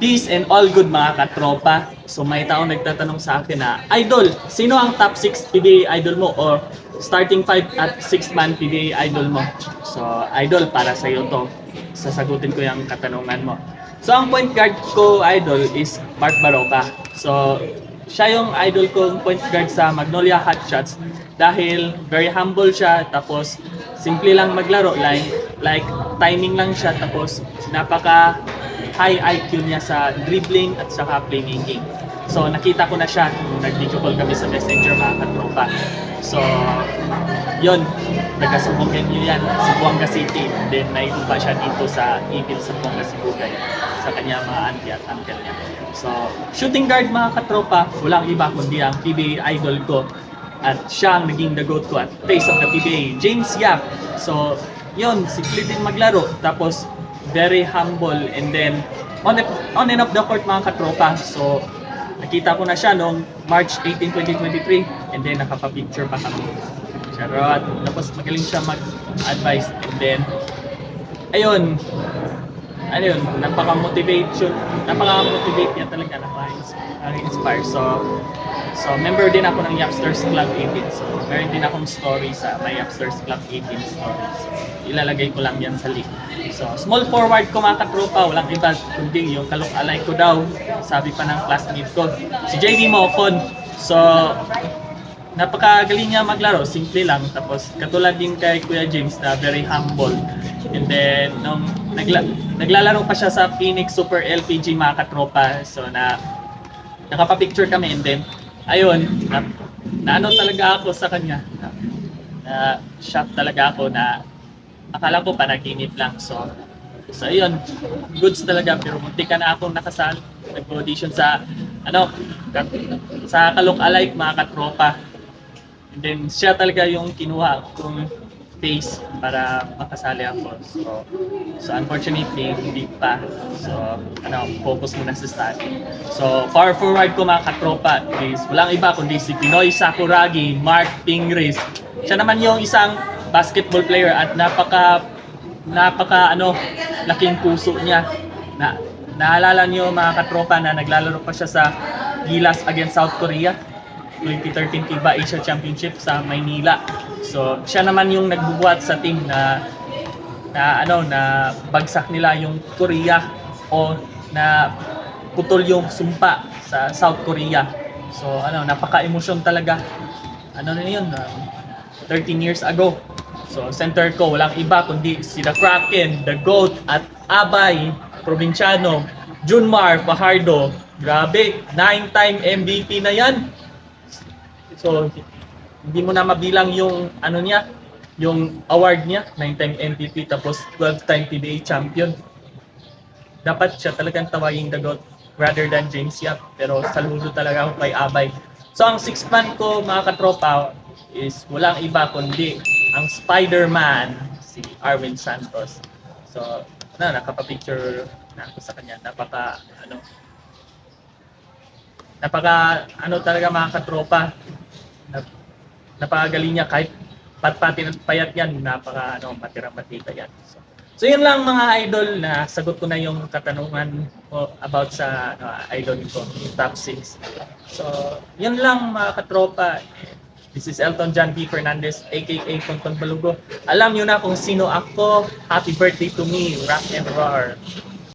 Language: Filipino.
Peace and all good mga katropa. So may taong nagtatanong sa akin na, Idol, sino ang top 6 PBA idol mo or starting 5 at 6 man PBA idol mo? So Idol, para sa iyo to. Sasagutin ko yung katanungan mo. So ang point guard ko idol is Mark Baroka. So siya yung idol kong point guard sa Magnolia Hotshots dahil very humble siya, tapos simple lang maglaro, like timing lang siya, tapos napaka high IQ niya sa dribbling at saka playmaking. So nakita ko na siya nung nag-video call kami sa Messenger mga katropa. So yun, taga-Sumbongan yun yan, Zamboanga City. Then naiupa siya dito sa Evil Zamboanga Sibugay sa kanya mga auntie at uncle niya. So shooting guard mga katropa, walang iba kundi ang PBA idol ko. At siya ang naging the GOAT ko at face of the PBA, James Yap. So yun, simple din maglaro. Tapos very humble, and then on and off the court mga katropa. So nakita ko na siya noong March 18, 2023, and then nakapa-picture pa kami. Charot. Tapos magaling siya mag-advise, and then ayun, ano yun, napaka-motivate niya talaga, napaka-inspire. So member din ako ng Youngsters Club 18. So meron din akong story sa my Youngsters Club 18 stories. So, ilalagay ko lang yan sa link. So small forward ko mga katropa, walang iba kundi yung kalok-alay ko daw, sabi pa ng classmate ko, si JD Mocon. So napakagaling niya maglaro, simple lang. Tapos katulad din kay Kuya James na very humble. And then nung naglalaro pa siya sa Phoenix Super LPG mga katropa, so nakapa-picture kami, and then ayun, na ano talaga ako sa kanya, na shock talaga ako, na akala ko panaginip lang. So ayun, goods talaga, pero munti ka na akong nakasal, nag-audition sa sa Kalok-alike mga katropa. And then siya talaga yung kinuha kong face para makasali ako. So unfortunately hindi pa. So focus muna sa study. So power forward ko mga katropa is walang iba kundi si Pinoy Sakuragi, Mark Pingris. Siya naman yung isang basketball player at napaka laking puso niya. Naalala niyo mga katropa na naglalaro pa siya sa Gilas against South Korea 2013 FIBA Asia Championship sa Maynila. So siya naman yung nagbubuhat sa team na bagsak nila yung Korea, o na putol yung sumpa sa South Korea. So napaka-emosyon talaga. Na yun, 13 years ago. So center ko walang iba kundi si The Kraken, The GOAT at Abay Provinciano, Junmar Fajardo. Grabe, 9-time MVP na yan. So hindi mo na mabilang yung yung award niya, 9-time MVP, tapos 12-time PBA champion. Dapat siya talagang tawaging the GOAT rather than James Yap, pero saludo talaga ako kay Abay. So ang 6-man ko mga katropa is walang iba kundi ang Spider-Man, si Arwin Santos. So nakapa-picture na ako sa kanya. Napaka talaga mga katropa. Napakagaling niya, kahit patpatin at payat yan, matirang-matita yan. So yun lang mga idol, na sagot ko na yung katanungan ko about sa idol ko, top 6. So yun lang mga katropa. This is Elton John B. Fernandez, aka Tonton Balugo. Alam niyo na kung sino ako. Happy birthday to me, rock and roll.